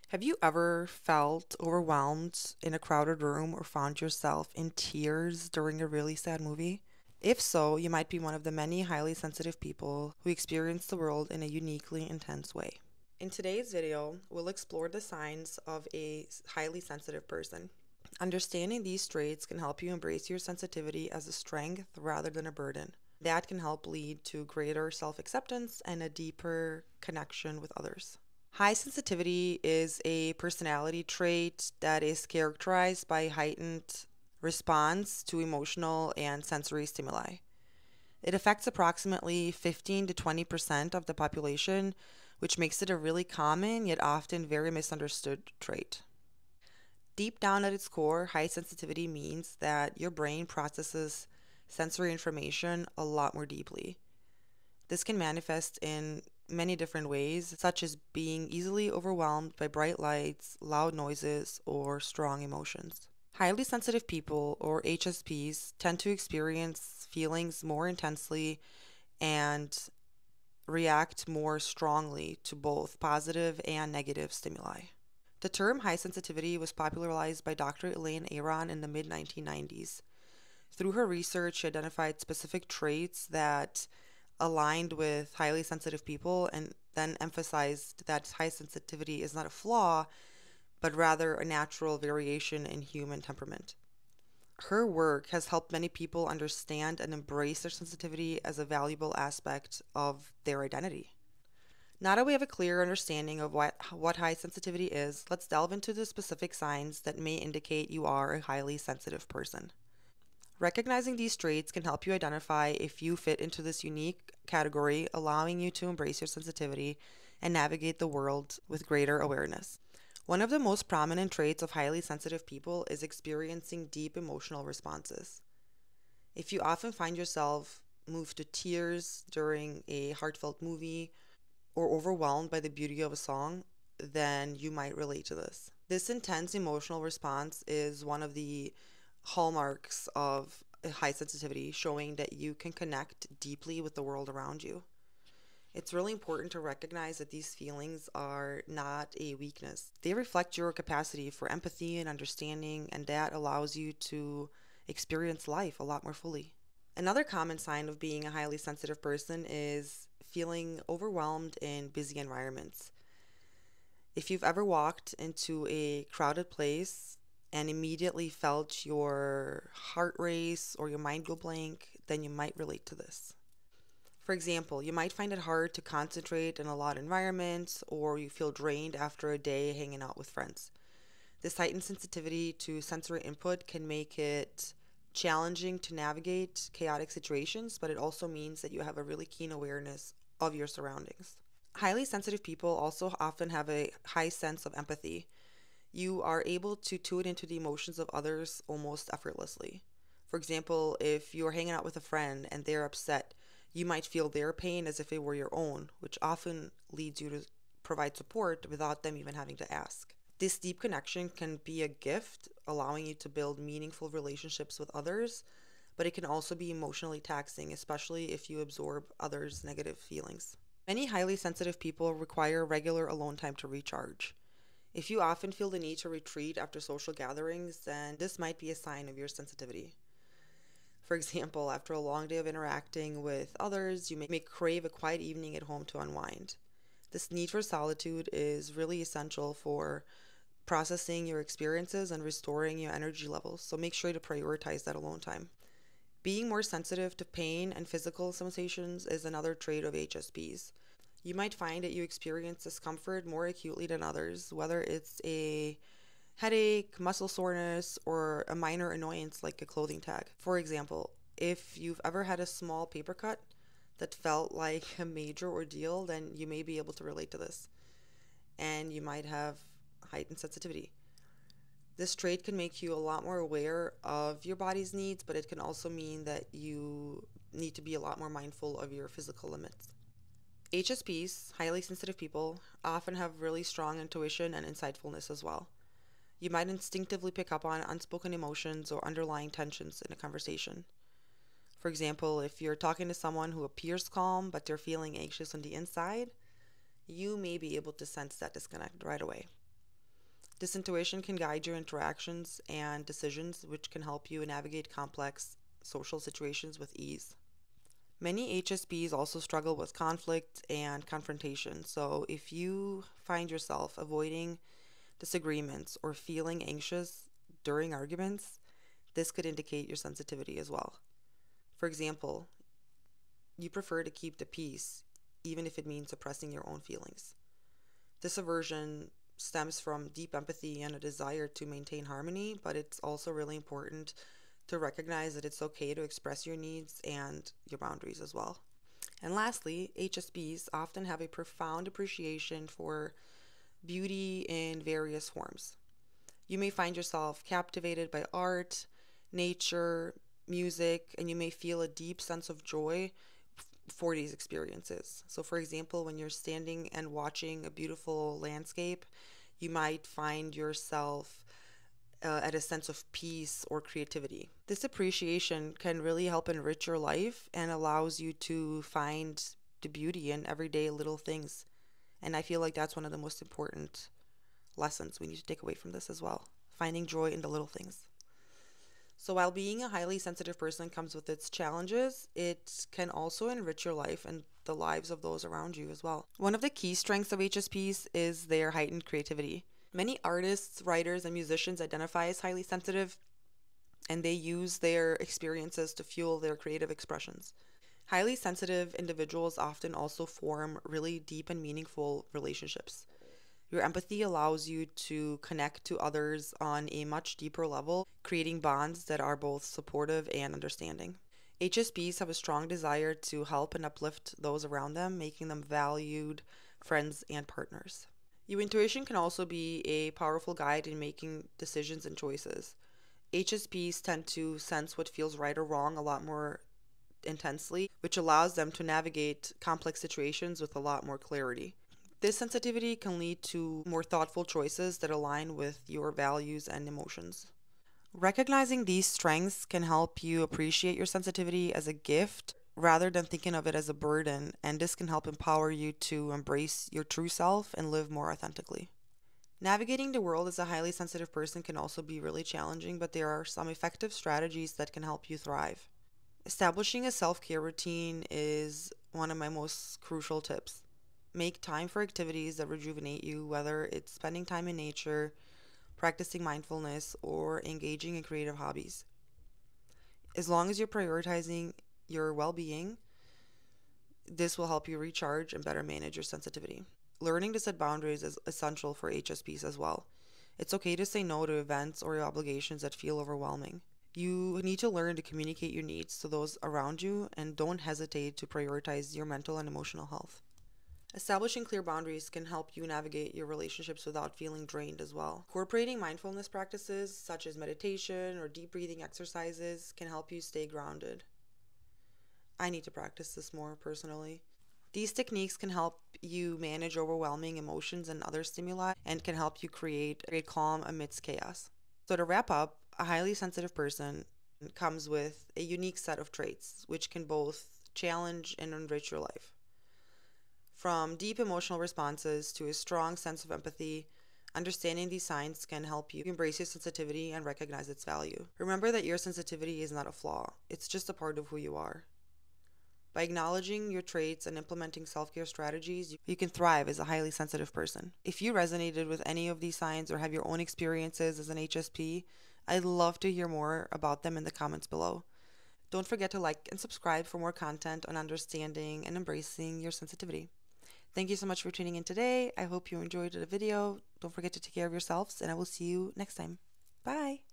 Have you ever felt overwhelmed in a crowded room or found yourself in tears during a really sad movie? If so, you might be one of the many highly sensitive people who experience the world in a uniquely intense way. In today's video, we'll explore the signs of a highly sensitive person. Understanding these traits can help you embrace your sensitivity as a strength rather than a burden. That can help lead to greater self acceptance and a deeper connection with others. High sensitivity is a personality trait that is characterized by heightened response to emotional and sensory stimuli. It affects approximately 15 to 20% of the population, which makes it a really common yet often very misunderstood trait. Deep down at its core, high sensitivity means that your brain processes sensory information a lot more deeply. This can manifest in many different ways, such as being easily overwhelmed by bright lights, loud noises, or strong emotions. Highly sensitive people, or HSPs, tend to experience feelings more intensely and react more strongly to both positive and negative stimuli. The term high sensitivity was popularized by Dr. Elaine Aron in the mid 1990s. Through her research, she identified specific traits that aligned with highly sensitive people and then emphasized that high sensitivity is not a flaw, but rather a natural variation in human temperament. Her work has helped many people understand and embrace their sensitivity as a valuable aspect of their identity. Now that we have a clear understanding of what high sensitivity is, let's delve into the specific signs that may indicate you are a highly sensitive person. Recognizing these traits can help you identify if you fit into this unique category, allowing you to embrace your sensitivity and navigate the world with greater awareness. One of the most prominent traits of highly sensitive people is experiencing deep emotional responses. If you often find yourself moved to tears during a heartfelt movie or overwhelmed by the beauty of a song, then you might relate to this. This intense emotional response is one of the hallmarks of high sensitivity, showing that you can connect deeply with the world around you. It's really important to recognize that these feelings are not a weakness. They reflect your capacity for empathy and understanding, and that allows you to experience life a lot more fully. Another common sign of being a highly sensitive person is feeling overwhelmed in busy environments. If you've ever walked into a crowded place and immediately felt your heart race or your mind go blank, then you might relate to this. For example, you might find it hard to concentrate in a loud environment, or you feel drained after a day hanging out with friends. This heightened sensitivity to sensory input can make it challenging to navigate chaotic situations, but it also means that you have a really keen awareness of your surroundings. Highly sensitive people also often have a high sense of empathy. You are able to tune into the emotions of others almost effortlessly. For example, if you're hanging out with a friend and they're upset, you might feel their pain as if it were your own, which often leads you to provide support without them even having to ask. This deep connection can be a gift, allowing you to build meaningful relationships with others, but it can also be emotionally taxing, especially if you absorb others' negative feelings. Many highly sensitive people require regular alone time to recharge. If you often feel the need to retreat after social gatherings, then this might be a sign of your sensitivity. For example, after a long day of interacting with others, you may crave a quiet evening at home to unwind. This need for solitude is really essential for processing your experiences and restoring your energy levels, so make sure to prioritize that alone time. Being more sensitive to pain and physical sensations is another trait of HSPs. You might find that you experience discomfort more acutely than others, whether it's a headache, muscle soreness, or a minor annoyance like a clothing tag. For example, if you've ever had a small paper cut that felt like a major ordeal, then you may be able to relate to this, and you might have heightened sensitivity. This trait can make you a lot more aware of your body's needs, but it can also mean that you need to be a lot more mindful of your physical limits. HSPs, highly sensitive people, often have really strong intuition and insightfulness as well. You might instinctively pick up on unspoken emotions or underlying tensions in a conversation. For example, if you're talking to someone who appears calm but they're feeling anxious on the inside, you may be able to sense that disconnect right away. This intuition can guide your interactions and decisions, which can help you navigate complex social situations with ease. Many HSPs also struggle with conflict and confrontation. So, if you find yourself avoiding disagreements or feeling anxious during arguments, this could indicate your sensitivity as well. For example, you prefer to keep the peace even if it means suppressing your own feelings. This aversion stems from deep empathy and a desire to maintain harmony, but it's also really important to recognize that it's okay to express your needs and your boundaries as well. And lastly, HSPs often have a profound appreciation for beauty in various forms. You may find yourself captivated by art, nature, music, and you may feel a deep sense of joy for these experiences. So, for example, when you're standing and watching a beautiful landscape, you might find yourself at a sense of peace or creativity. This appreciation can really help enrich your life and allows you to find the beauty in everyday little things. And I feel like that's one of the most important lessons we need to take away from this as well. Finding joy in the little things. So while being a highly sensitive person comes with its challenges, it can also enrich your life and the lives of those around you as well. One of the key strengths of HSPs is their heightened creativity. Many artists, writers, and musicians identify as highly sensitive, and they use their experiences to fuel their creative expressions. Highly sensitive individuals often also form really deep and meaningful relationships. Your empathy allows you to connect to others on a much deeper level, creating bonds that are both supportive and understanding. HSPs have a strong desire to help and uplift those around them, making them valued friends and partners. Your intuition can also be a powerful guide in making decisions and choices. HSPs tend to sense what feels right or wrong a lot more intensely, which allows them to navigate complex situations with a lot more clarity. This sensitivity can lead to more thoughtful choices that align with your values and emotions. Recognizing these strengths can help you appreciate your sensitivity as a gift rather than thinking of it as a burden, and this can help empower you to embrace your true self and live more authentically. Navigating the world as a highly sensitive person can also be really challenging, but there are some effective strategies that can help you thrive. Establishing a self care routine is one of my most crucial tips. Make time for activities that rejuvenate you, whether it's spending time in nature, practicing mindfulness, or engaging in creative hobbies. As long as you're prioritizing your well being, this will help you recharge and better manage your sensitivity. Learning to set boundaries is essential for HSPs as well. It's okay to say no to events or obligations that feel overwhelming. You need to learn to communicate your needs to those around you and don't hesitate to prioritize your mental and emotional health. Establishing clear boundaries can help you navigate your relationships without feeling drained as well. Incorporating mindfulness practices such as meditation or deep breathing exercises can help you stay grounded. I need to practice this more personally. These techniques can help you manage overwhelming emotions and other stimuli and can help you create a calm amidst chaos. So, to wrap up, a highly sensitive person comes with a unique set of traits which can both challenge and enrich your life. From deep emotional responses to a strong sense of empathy, understanding these signs can help you embrace your sensitivity and recognize its value. Remember that your sensitivity is not a flaw, it's just a part of who you are. By acknowledging your traits and implementing self-care strategies, you can thrive as a highly sensitive person. If you resonated with any of these signs or have your own experiences as an HSP, I'd love to hear more about them in the comments below. Don't forget to like and subscribe for more content on understanding and embracing your sensitivity. Thank you so much for tuning in today. I hope you enjoyed the video. Don't forget to take care of yourselves, and I will see you next time. Bye!